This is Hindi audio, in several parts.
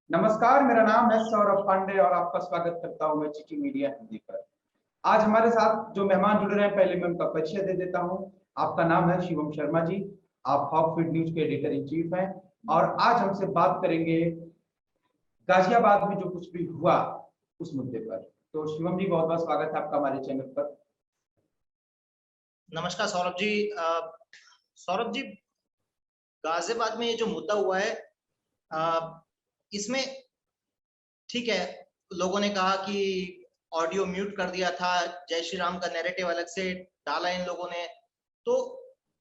नमस्कार, मेरा नाम है सौरभ पांडे और आपका स्वागत करता हूं मैं चिट्ठी मीडिया हिंदी पर। आज हमारे साथ जो मेहमान जुड़ रहे हैं, पहले मैं उनका परिचय दे देता हूं। आपका नाम है शिवम शर्मा जी। आप हॉप फीड न्यूज के एडिटर इन चीफ हैं और आज हमसे बात करेंगे गाजियाबाद में जो कुछ भी हुआ उस मुद्दे पर। तो शिवम जी, बहुत बहुत स्वागत है आपका हमारे चैनल पर। नमस्कार सौरभ जी। सौरभ जी, गाजियाबाद में ये जो मुद्दा हुआ है, इसमें ठीक है, लोगों ने कहा कि ऑडियो म्यूट कर दिया था, जय श्री राम का नैरेटिव अलग से डाला इन लोगों ने। तो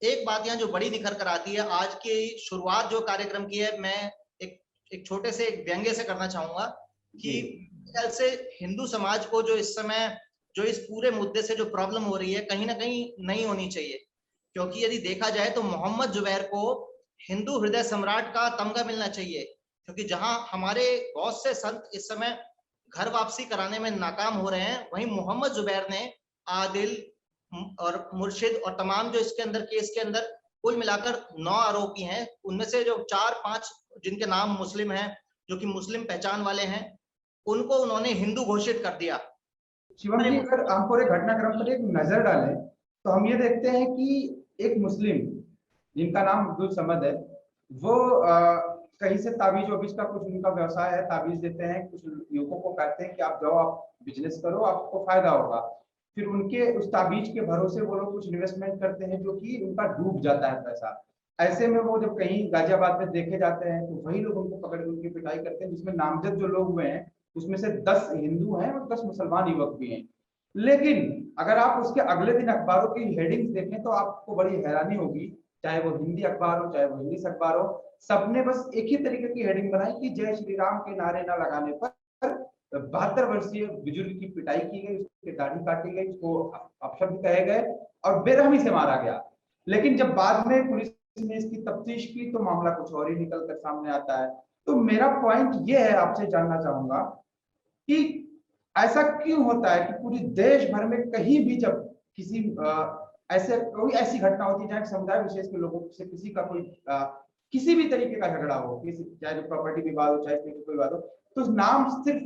एक बात यहाँ जो बड़ी निखर कर आती है, आज की शुरुआत जो कार्यक्रम की है, मैं एक छोटे से एक व्यंग्य से करना चाहूंगा कि से हिंदू समाज को जो इस समय जो इस पूरे मुद्दे से जो प्रॉब्लम हो रही है, कहीं ना कहीं नहीं होनी चाहिए। क्योंकि यदि देखा जाए तो मोहम्मद जुबैर को हिंदू हृदय सम्राट का तमगा मिलना चाहिए, क्योंकि जहां हमारे बहुत से संत इस समय घर वापसी कराने में नाकाम हो रहे हैं, वहीं मोहम्मद जुबैर ने आदिल और मुर्शिद और तमाम जो इसके अंदर केस के अंदर कुल मिलाकर 9 आरोपी हैं, उनमें से जो 4-5 जिनके नाम मुस्लिम हैं, जो कि मुस्लिम पहचान वाले हैं, उनको उन्होंने हिंदू घोषित कर दिया। शिवम जी, अगर हम पूरे घटनाक्रम पर एक नजर डालें तो हम ये देखते हैं कि एक मुस्लिम जिनका नाम अब्दुल समद है, वो कहीं से ताबीज वबीज का कुछ उनका व्यवसाय है, ताबीज देते हैं, कुछ युवकों को कहते हैं कि आप जाओ, आप बिजनेस करो, आपको फायदा होगा। फिर उनके उस ताबीज के भरोसे वो लोग कुछ इन्वेस्टमेंट करते हैं जो कि उनका डूब जाता है पैसा। ऐसे में वो जब कहीं गाजियाबाद में देखे जाते हैं तो वही लोग उनको पकड़ के उनकी पिटाई करते हैं, जिसमें नामजद जो लोग हुए हैं उसमें से 10 हिंदू हैं और 10 मुसलमान युवक भी हैं। लेकिन अगर आप उसके अगले दिन अखबारों की हेडिंग्स देखें तो आपको बड़ी हैरानी होगी, चाहे वो हिंदी अखबार हो चाहे वो इंग्लिश अखबार हो, सबने बस एक ही तरीके की हेडिंग बनाई कि जय श्री राम के नारे न लगाने पर 72 वर्षीय बुजुर्ग की पिटाई की गई, उसकी दाढ़ी काटी गई, उसको अपशब्द कहे गए और बेरहमी से मारा गया। लेकिन जब बाद में पुलिस ने इसकी तफ्तीश की तो मामला कुछ और ही निकल कर सामने आता है। तो मेरा पॉइंट ये है, आपसे जानना चाहूंगा कि ऐसा क्यों होता है कि पूरी देश भर में कहीं भी जब किसी ऐसे कोई ऐसी घटना होती है जहाँ समुदाय विशेष के लोगों से किसी का कोई किसी भी तरीके का झगड़ा हो, किसी चाहे प्रॉपर्टी विवाद हो चाहे कोई विवाद हो, तो नाम सिर्फ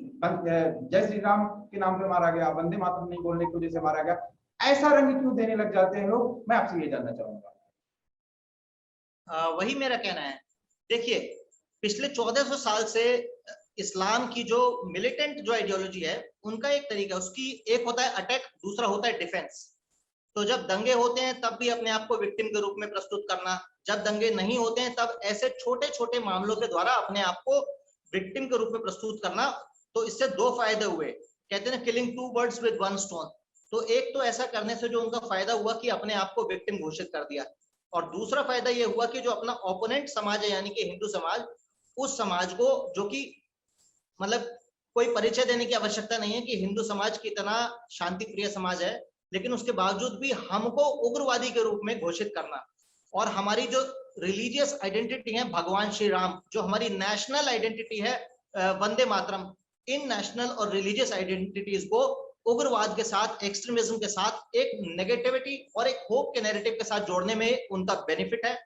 जय श्री राम के नाम पे मारा गया, वंदे मातरम नहीं बोलने की वजह से मारा गया, ऐसा रंग क्यों देने लग जाते हैं लोग? मैं आपसे ये जानना चाहूंगा। वही मेरा कहना है। देखिए, पिछले 1400 साल से इस्लाम की जो मिलिटेंट जो आइडियोलॉजी है, उनका एक तरीका, उसकी एक होता है अटैक, दूसरा होता है डिफेंस। तो जब दंगे होते हैं तब भी अपने आप को विक्टिम के रूप में प्रस्तुत करना, जब दंगे नहीं होते हैं तब ऐसे छोटे छोटे मामलों के द्वारा अपने आप को विक्टिम के रूप में प्रस्तुत करना। तो इससे दो फायदे हुए, कहते हैं किलिंग 2 बर्ड्स विद 1 स्टोन। तो एक तो ऐसा करने से जो उनका फायदा हुआ कि अपने आप को विक्टिम घोषित कर दिया, और दूसरा फायदा ये हुआ कि जो अपना ओपोनेंट समाज है यानी कि हिंदू समाज, उस समाज को, जो कि मतलब कोई परिचय देने की आवश्यकता नहीं है कि हिंदू समाज कितना शांति प्रिय समाज है, लेकिन उसके बावजूद भी हमको उग्रवादी के रूप में घोषित करना। और हमारी जो रिलीजियस आइडेंटिटी है भगवान श्री राम, जो हमारी नेशनल आइडेंटिटी है वंदे मातरम, इन नेशनल और रिलीजियस आइडेंटिटीज को उग्रवाद के साथ, एक्सट्रीमिज्म के साथ, एक नेगेटिविटी और एक होप के नैरेटिव के साथ जोड़ने में उनका बेनिफिट है।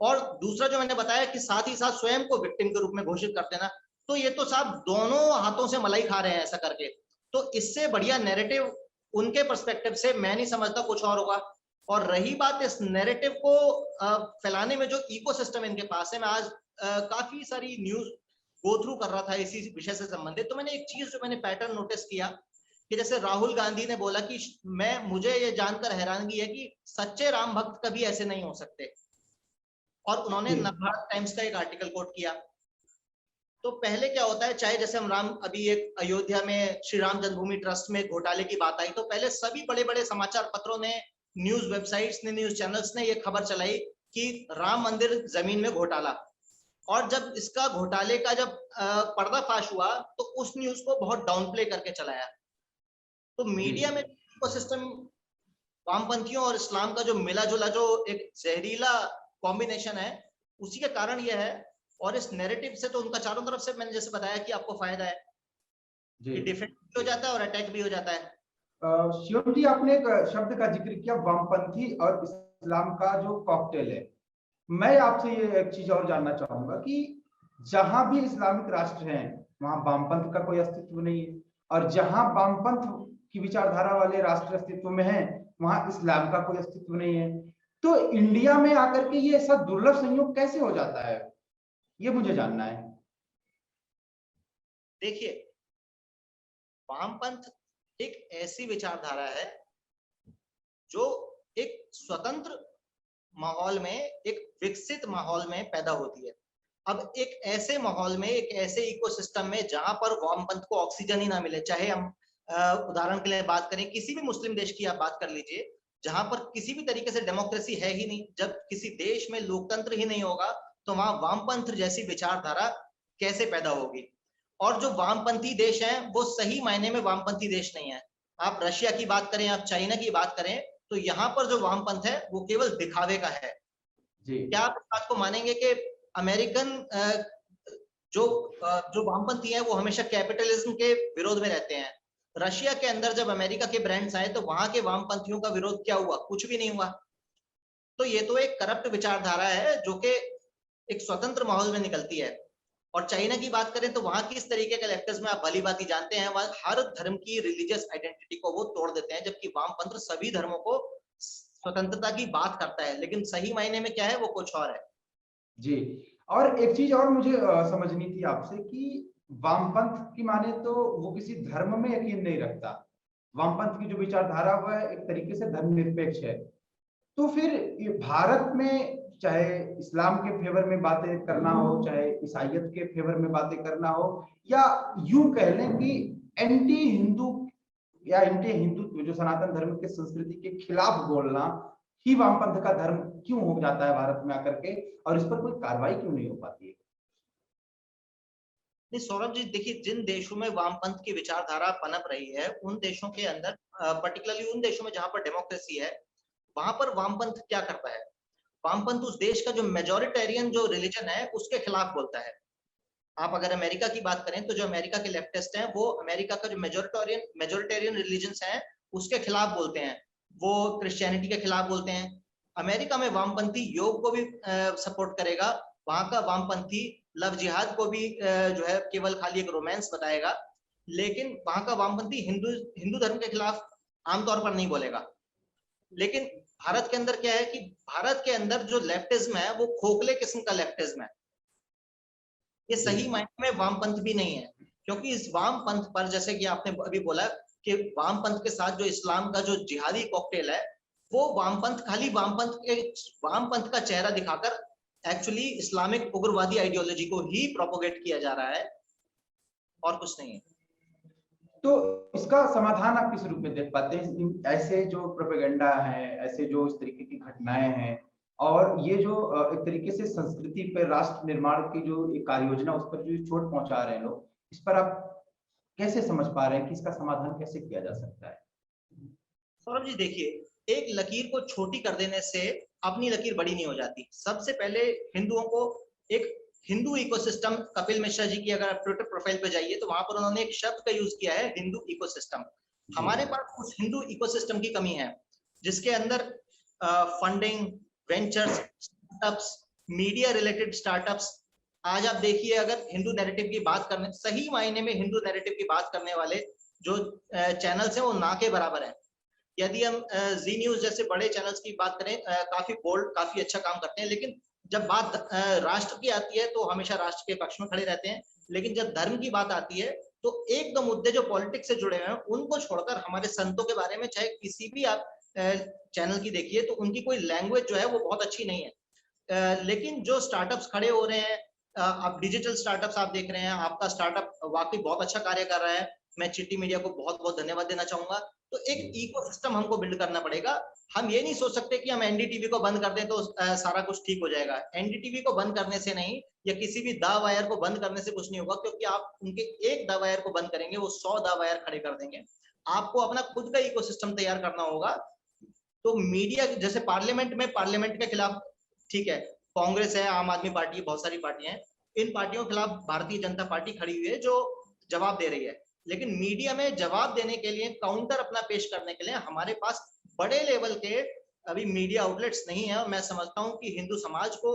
और दूसरा जो मैंने बताया कि साथ ही साथ स्वयं को विक्टिम के रूप में घोषित कर देना, तो ये तो साहब दोनों हाथों से मलाई खा रहे हैं ऐसा करके। तो इससे बढ़िया नैरेटिव उनके पर्सपेक्टिव से मैं नहीं समझता कुछ और होगा। और रही बात इस नैरेटिव को फैलाने में जो इकोसिस्टम इनके पास है, मैं आज काफी सारी न्यूज गो थ्रू कर रहा था इसी विषय से संबंधित, तो मैंने एक चीज जो मैंने पैटर्न नोटिस किया कि जैसे राहुल गांधी ने बोला कि मुझे ये जानकर हैरानगी है कि सच्चे राम भक्त कभी ऐसे नहीं हो सकते, और उन्होंने नवभारत टाइम्स का एक आर्टिकल कोट किया। तो पहले क्या होता है, चाहे जैसे हम अभी एक अयोध्या में श्री राम जन्मभूमि ट्रस्ट में घोटाले की बात आई, तो पहले सभी बड़े बड़े समाचार पत्रों ने, न्यूज वेबसाइट्स ने, न्यूज चैनल्स ने ये खबर चलाई कि राम मंदिर जमीन में घोटाला। और जब इसका घोटाले का जब पर्दाफाश हुआ तो उस न्यूज को बहुत डाउन प्ले करके चलाया। तो मीडिया में इकोसिस्टम वामपंथियों और इस्लाम का जो मिला जुला जो एक जहरीला कॉम्बिनेशन है, उसी के कारण यह है। और इस नैरेटिव से तो उनका चारों तरफ से, मैंने जैसे बताया कि आपको फायदा है कि डिफेंस भी हो जाता है और अटैक भी हो जाता है। शिवम जी, आपने एक शब्द का जिक्र किया, वामपंथी और इस्लाम का जो कॉकटेल है। मैं आपसे ये एक चीज और जानना चाहूंगा कि जहां भी इस्लामिक राष्ट्र हैं वहां वामपंथ का कोई अस्तित्व नहीं है, और जहां वामपंथ की विचारधारा वाले राष्ट्र अस्तित्व में हैं वहां इस्लाम का कोई अस्तित्व नहीं है। तो इंडिया में आकर के ये ऐसा दुर्लभ संयोग कैसे हो जाता है, ये मुझे जानना है। देखिए, वामपंथ एक ऐसी विचारधारा है जो एक स्वतंत्र माहौल में, एक विकसित माहौल में पैदा होती है। अब एक ऐसे माहौल में, एक ऐसे इकोसिस्टम में जहां पर वामपंथ को ऑक्सीजन ही ना मिले, चाहे हम उदाहरण के लिए बात करें, किसी भी मुस्लिम देश की आप बात कर लीजिए जहां पर किसी भी तरीके से डेमोक्रेसी है ही नहीं, जब किसी देश में लोकतंत्र ही नहीं होगा तो वहां वामपंथ जैसी विचारधारा कैसे पैदा होगी। और जो वामपंथी देश हैं वो सही मायने में वामपंथी देश नहीं है। आप रशिया की बात करें, आप चाइना की बात करें, तो यहाँ पर जो वामपंथ है वो केवल दिखावे का है। जी। क्या आप इस बात को मानेंगे कि अमेरिकन जो वामपंथी है वो हमेशा कैपिटलिज्म के विरोध में रहते हैं? रशिया के अंदर जब अमेरिका के ब्रांड्स आए तो वहां के वामपंथियों का विरोध क्या हुआ? कुछ भी नहीं हुआ। तो ये तो एक करप्ट विचारधारा है जो कि एक स्वतंत्र माहौल में निकलती है। और चाइना की बात करें तो वहां किस तरीके का लेफ्टिज्म में आप भली बात जानते हैं, वहां हर धर्म की रिलीजियस आइडेंटिटी को वो तोड़ देते हैं, जबकि वामपंथ सभी धर्मों को स्वतंत्रता की बात करता है, लेकिन सही मायने में क्या है वो कुछ और है। जी, और एक चीज और मुझे समझनी थी आपसे कि वामपंथ की माने तो वो किसी धर्म में यकीन नहीं रखता। वामपंथ की जो विचारधारा वह एक तरीके से धर्मनिरपेक्ष है। तो फिर ये भारत में चाहे इस्लाम के फेवर में बातें करना हो, चाहे ईसाइयत के फेवर में बातें करना हो, या यूं कह लें कि एंटी हिंदू या एंटी हिंदुत्व जो सनातन धर्म के संस्कृति के खिलाफ बोलना ही वामपंथ का धर्म क्यों हो जाता है भारत में आकर के, और इस पर कोई कार्रवाई क्यों नहीं हो पाती है? नहीं सौरभ जी, देखिए, जिन देशों में वामपंथ की विचारधारा पनप रही है उन देशों के अंदर, पर्टिकुलरली उन देशों में जहां पर डेमोक्रेसी है, वहां पर वामपंथ क्या करता है? वामपंथ उस देश का जो मेजोरिटेरियन जो रिलीजन है उसके खिलाफ बोलता है। आप अगर अमेरिका की बात करें तो जो अमेरिका के लेफ्टिस्ट हैं वो अमेरिका का जो मेजोरिटेरियन रिलीजन्स हैं उसके खिलाफ बोलते हैं, वो क्रिश्चियनिटी के खिलाफ बोलते हैं। अमेरिका में वामपंथी योग को भी सपोर्ट करेगा, वहां का वामपंथी लव जिहाद को भी जो है केवल खाली एक रोमांस बताएगा, लेकिन वहां का वामपंथी हिंदू हिंदू धर्म के खिलाफ आमतौर पर नहीं बोलेगा। लेकिन भारत के अंदर क्या है कि भारत के अंदर जो लेफ्टिज्म है वो खोखले किस्म का लेफ्टिज्म है, ये सही मायने में वामपंथ भी नहीं है। क्योंकि इस वामपंथ पर, जैसे कि आपने अभी बोला कि वामपंथ के साथ जो इस्लाम का जो जिहादी कॉकटेल है, वो वामपंथ खाली वामपंथ का चेहरा दिखाकर एक्चुअली इस्लामिक उग्रवादी आइडियोलॉजी को ही प्रोपोगेट किया जा रहा है, और कुछ नहीं है। तो इसका समाधान आप किस रूप में देख पाते हैं? ऐसे जो प्रोपेगेंडा है, ऐसे जो इस तरीके की घटनाएं हैं, और ये जो एक तरीके से संस्कृति पर, राष्ट्र निर्माण की जो एक कार्य योजना, उस पर जो चोट पहुंचा रहे हैं लोग, इस पर आप कैसे समझ पा रहे हैं कि इसका समाधान कैसे किया जा सकता है? सौरभ जी, देखिए, एक लकीर को छोटी कर देने से अपनी लकीर बड़ी नहीं हो जाती। सबसे पहले हिंदुओं को एक हिंदू इकोसिस्टम, कपिल मिश्रा जी की अगर आप ट्विटर प्रोफाइल पे जाइए तो वहां पर उन्होंने एक शब्द का यूज किया है, हिंदू इकोसिस्टम। हमारे पास उस हिंदू इकोसिस्टम की कमी है जिसके अंदर funding, ventures, startups, media related startups. आज आप देखिए, अगर हिंदू नैरेटिव की बात करने, सही मायने में हिंदू नैरेटिव की बात करने वाले जो चैनल्स हैं वो ना के बराबर है। यदि हम जी न्यूज जैसे बड़े चैनल्स की बात करें, काफी बोल्ड, काफी अच्छा काम करते हैं, लेकिन जब बात राष्ट्र की आती है तो हमेशा राष्ट्र के पक्ष में खड़े रहते हैं। लेकिन जब धर्म की बात आती है तो एक दो मुद्दे जो पॉलिटिक्स से जुड़े हुए हैं उनको छोड़कर हमारे संतों के बारे में चाहे किसी भी आप चैनल की देखिए तो उनकी कोई लैंग्वेज जो है वो बहुत अच्छी नहीं है। लेकिन जो स्टार्टअप्स खड़े हो रहे हैं, आप डिजिटल स्टार्टअप्स आप देख रहे हैं, आपका स्टार्टअप वाकई बहुत अच्छा कार्य कर रहा है, मैं चिट्टी मीडिया को बहुत बहुत धन्यवाद देना चाहूंगा। तो एक इकोसिस्टम हमको बिल्ड करना पड़ेगा। हम ये नहीं सोच सकते कि हम एनडीटीवी को बंद कर दें तो सारा कुछ ठीक हो जाएगा। एनडीटीवी को बंद करने से नहीं, या किसी भी दा वायर को बंद करने से कुछ नहीं होगा, क्योंकि आप उनके एक दा वायर को बंद करेंगे वो 100 दा वायर खड़े कर देंगे। आपको अपना खुद का इकोसिस्टम तैयार करना होगा। तो मीडिया, जैसे पार्लियामेंट में, पार्लियामेंट के खिलाफ ठीक है, कांग्रेस है, आम आदमी पार्टी है, बहुत सारी पार्टियां हैं, इन पार्टियों के खिलाफ भारतीय जनता पार्टी खड़ी हुई है जो जवाब दे रही है। लेकिन मीडिया में जवाब देने के लिए, काउंटर अपना पेश करने के लिए हमारे पास बड़े लेवल के अभी मीडिया आउटलेट्स नहीं है। और मैं समझता हूं कि हिंदू समाज को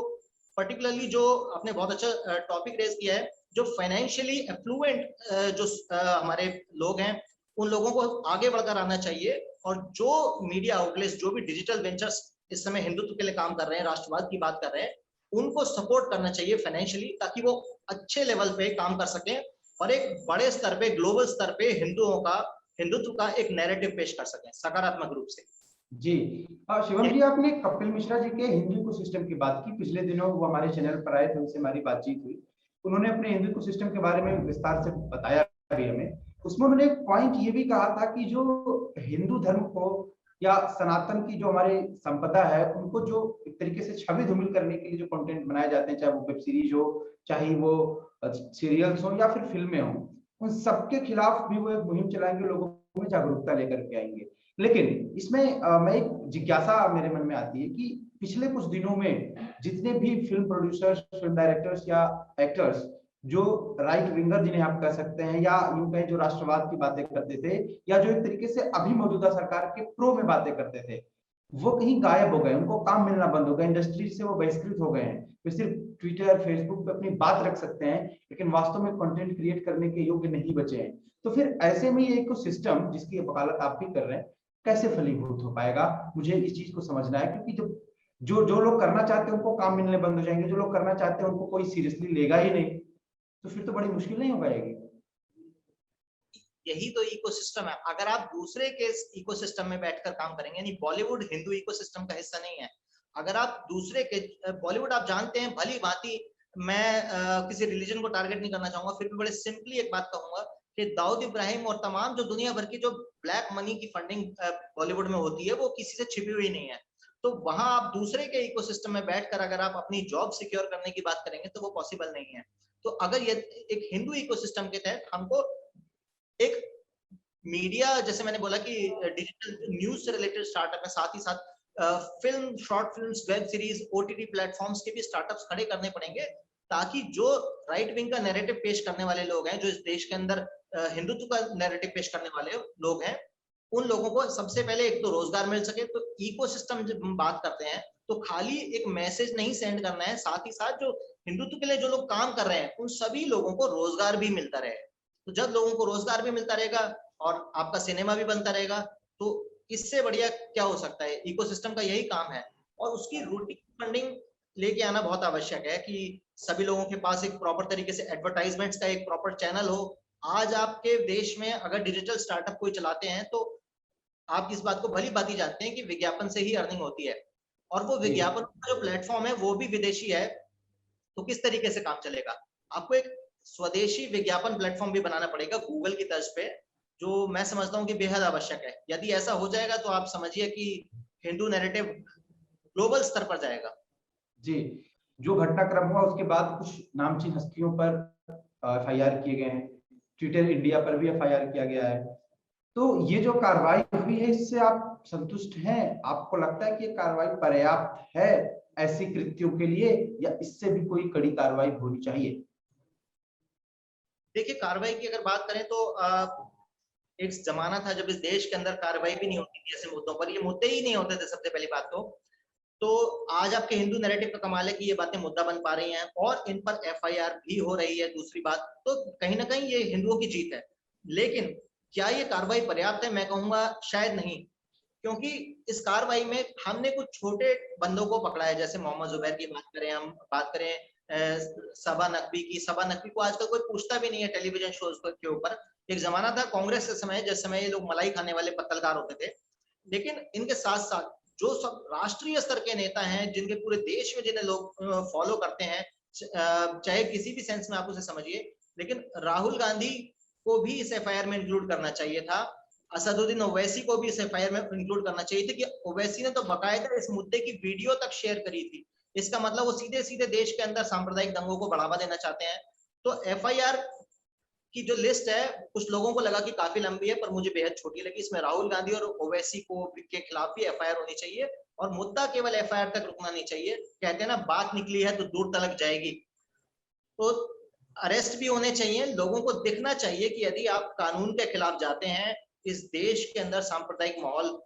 पर्टिकुलरली जो आपने बहुत अच्छा टॉपिक रेज किया है, जो फाइनेंशियली एफ्लुएंट जो हमारे लोग हैं, उन लोगों को आगे बढ़कर आना चाहिए, और जो मीडिया आउटलेट्स, जो भी डिजिटल वेंचर्स इस समय हिंदुत्व के लिए काम कर रहे हैं, राष्ट्रवाद की बात कर रहे हैं, उनको सपोर्ट करना चाहिए फाइनेंशियली, ताकि वो अच्छे लेवल पे काम कर सकें और एक बड़े स्तर पे, ग्लोबल स्तर पे हिंदुत्व का एक नैरेटिव पेश कर सकें सकारात्मक रूप से। जी शिवम जी, आपने कपिल मिश्रा जी के हिंदू इकोसिस्टम की बात की। पिछले दिनों वो हमारे चैनल पर आए थे, उनसे हमारी बातचीत हुई। उन्होंने अपने हिंदू इकोसिस्टम के बारे में विस्तार से बताया भी हमें। उसमें उन्होंने एक पॉइंट ये भी कहा था कि जो हिंदू धर्म को या सनातन की जो हमारी संपदा है, उनको जो एक तरीके से छवि धूमिल करने के लिए जो कंटेंट बनाए जाते हैं, चाहे वो वेब सीरीज हो, चाहे वो सीरियल्स हो या फिर फिल्में हो, उन सबके खिलाफ भी वो एक मुहिम चलाएंगे, लोगों में जागरूकता लेकर के आएंगे। लेकिन इसमें मैं एक जिज्ञासा मेरे मन में आती है कि पिछले कुछ दिनों में जितने भी फिल्म प्रोड्यूसर्स, फिल्म डायरेक्टर्स या एक्टर्स जो राइट विंगर जिन्हें आप कह सकते हैं, या यूं कहें जो राष्ट्रवाद की बातें करते थे, या जो एक तरीके से अभी मौजूदा सरकार के प्रो में बातें करते थे, वो कहीं गायब हो गए, उनको काम मिलना बंद हो गया, इंडस्ट्री से वो बहिष्कृत हो गए हैं। वे सिर्फ ट्विटर, फेसबुक पे अपनी बात रख सकते हैं, लेकिन वास्तव में कंटेंट क्रिएट करने के योग्य नहीं बचे हैं। तो फिर ऐसे में ये इको सिस्टम जिसकी वकालत आप भी कर रहे हैं, कैसे फलीभूत हो पाएगा? मुझे इस चीज को समझना है, क्योंकि जब जो जो लोग करना चाहते हैं उनको काम मिलने बंद हो जाएंगे, जो लोग करना चाहते हैं उनको कोई सीरियसली लेगा ही नहीं, तो फिर तो बड़ी मुश्किल नहीं हो पाएगी। यही तो इकोसिस्टम है। अगर आप दूसरे के इकोसिस्टम में बैठकर काम करेंगे, यानी बॉलीवुड हिंदू इकोसिस्टम का हिस्सा नहीं है। अगर आप दूसरे के, बॉलीवुड आप जानते हैं भली भांति, मैं किसी रिलीजन को टारगेट नहीं करना चाहूंगा, फिर भी बड़े सिंपली एक बात कहूंगा कि दाऊद इब्राहिम और तमाम जो दुनिया भर की जो ब्लैक मनी की फंडिंग बॉलीवुड में होती है, वो किसी से छिपी हुई नहीं है। तो वहां आप दूसरे के इकोसिस्टम में बैठकर अगर आप अपनी जॉब सिक्योर करने की बात करेंगे, तो वो पॉसिबल नहीं है। तो अगर ये एक हिंदू इकोसिस्टम के तहत हमको एक मीडिया, जैसे मैंने बोला कि डिजिटल न्यूज से रिलेटेड स्टार्टअप है, साथ ही साथ film, short films, web series, OTT platforms के भी स्टार्टअप्स खड़े करने पड़ेंगे, ताकि जो राइट विंग का नैरेटिव पेश करने वाले लोग हैं, जो इस देश के अंदर हिंदुत्व का नैरेटिव पेश करने वाले लोग हैं, उन लोगों को सबसे पहले एक तो रोजगार मिल सके। तो इकोसिस्टम जब हम बात करते हैं, तो खाली एक मैसेज नहीं सेंड करना है, साथ ही साथ जो हिंदुत्व के लिए जो लोग काम कर रहे हैं, उन सभी लोगों को रोजगार भी मिलता रहे। तो जब लोगों को रोजगार भी मिलता रहेगा और आपका सिनेमा भी बनता रहेगा, तो इससे बढ़िया क्या हो सकता है? इकोसिस्टम का यही काम है। और उसकी रूटीन फंडिंग लेके आना बहुत आवश्यक है कि सभी लोगों के पास एक प्रॉपर तरीके से एडवर्टाइजमेंट्स का एक प्रॉपर चैनल हो। आज आपके देश में अगर डिजिटल स्टार्टअप कोई चलाते हैं, तो आप इस बात को भली भांति जानते हैं कि विज्ञापन से ही अर्निंग होती है, और वो विज्ञापन का जो प्लेटफॉर्म है वो भी विदेशी है। तो किस तरीके से काम चलेगा? आपको एक स्वदेशी विज्ञापन प्लेटफॉर्म भी बनाना पड़ेगा गूगल की तर्ज पे, जो मैं समझता हूँ कि बेहद आवश्यक है। यदि ऐसा हो जाएगा, तो आप समझिए कि हिंदू नैरेटिव ग्लोबल स्तर पर जाएगा। जी, जो घटनाक्रम हुआ उसके बाद कुछ नामचीन हस्तियों पर एफआईआर किए गए हैं, ट्विटर इंडिया पर भी एफआईआर किया गया है। तो ये जो कार्रवाई हुई है, इससे आप संतुष्ट हैं? आपको लगता है कि ये कार्रवाई पर्याप्त है ऐसी कृत्यों के लिए, या इससे भी कोई कड़ी कार्रवाई होनी चाहिए? देखिए, कार्रवाई की अगर बात करें तो एक जमाना था जब इस देश के अंदर कार्रवाई भी नहीं होती थी ऐसे मुद्दों पर, ये मुद्दे ही नहीं होते थे सबसे पहली बात तो आज आपके हिंदू नैरेटिव का कमाल है कि ये बातें मुद्दा बन पा रही हैं और इन पर एफआईआर भी हो रही है। दूसरी बात, तो कहीं ना कहीं ये हिंदुओं की जीत है। लेकिन क्या ये कार्रवाई पर्याप्त है? मैं कहूंगा शायद नहीं, क्योंकि इस कार्रवाई में हमने कुछ छोटे बंदों को पकड़ा है। जैसे मोहम्मद जुबैर की बात करें, हम बात करें सबा नकवी की। सबा नकवी को आजकल कोई पूछता भी नहीं है टेलीविजन शोज के ऊपर। एक जमाना था कांग्रेस के समय, जिस समय ये लोग मलाई खाने वाले पत्रकार होते थे। लेकिन इनके साथ साथ जो सब राष्ट्रीय स्तर के नेता हैं, जिनके पूरे देश में जिन्हें लोग फॉलो करते हैं, चाहे किसी भी सेंस में आप उसे समझिए, लेकिन राहुल गांधी को भी इस एफआईआर में इंक्लूड करना चाहिए था। असदुद्दीन ओवैसी को भी इस एफआईआर में इंक्लूड करना चाहिए था, कि ओवैसी ने तो बकायदा इस मुद्दे की वीडियो तक शेयर करी थी। इसका मतलब वो सीधे सीधे देश के अंदर सांप्रदायिक दंगों को बढ़ावा देना चाहते हैं। तो एफआईआर की जो लिस्ट है, कुछ लोगों को लगा कि काफी लंबी है, पर मुझे बेहद छोटी लगी। इसमें राहुल गांधी और ओवैसी को के खिलाफ भी एफआईआर होनी चाहिए, और मुद्दा केवल एफआईआर तक रुकना नहीं चाहिए। कहते हैं ना, बात निकली है तो दूर तलक जाएगी। तो अरेस्ट भी होने चाहिए, लोगों को दिखना चाहिए कि यदि आप कानून के खिलाफ जाते हैं, इस देश के अंदर सांप्रदायिक माहौल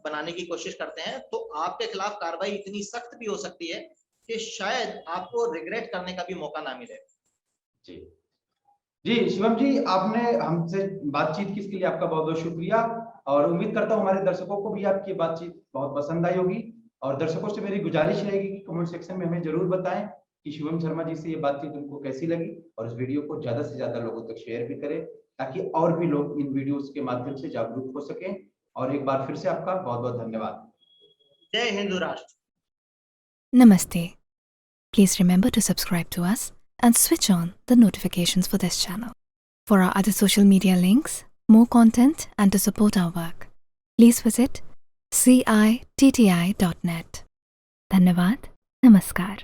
बनाने की कोशिश करते हैं, तो आपके खिलाफ कार्रवाई इतनी सख्त भी हो सकती है कि शायद आपको रिग्रेट करने का भी मौका ना मिले। जी जी शिवम जी, आपने हमसे बातचीत की, इसके लिए आपका बहुत बहुत शुक्रिया। और उम्मीद करता हूँ हमारे दर्शकों को भी आपकी बातचीत बहुत पसंद आई होगी। और दर्शकों से मेरी गुजारिश रहेगी कि कमेंट सेक्शन में हमें जरूर बताएं कि शिवम शर्मा जी से ये बातचीत उनको कैसी लगी, और इस वीडियो को ज्यादा से ज्यादा लोगों तक शेयर भी करें, ताकि और भी लोग इन वीडियोस के माध्यम से जागरूक हो सकें। और एक बार फिर से आपका बहुत बहुत धन्यवाद। जय हिंदू राष्ट्र। Namaste. Please remember to subscribe to us and switch on the notifications for this channel. For our other social media links, more content, and to support our work, please visit citti.net. Dhanyavad. Namaskar.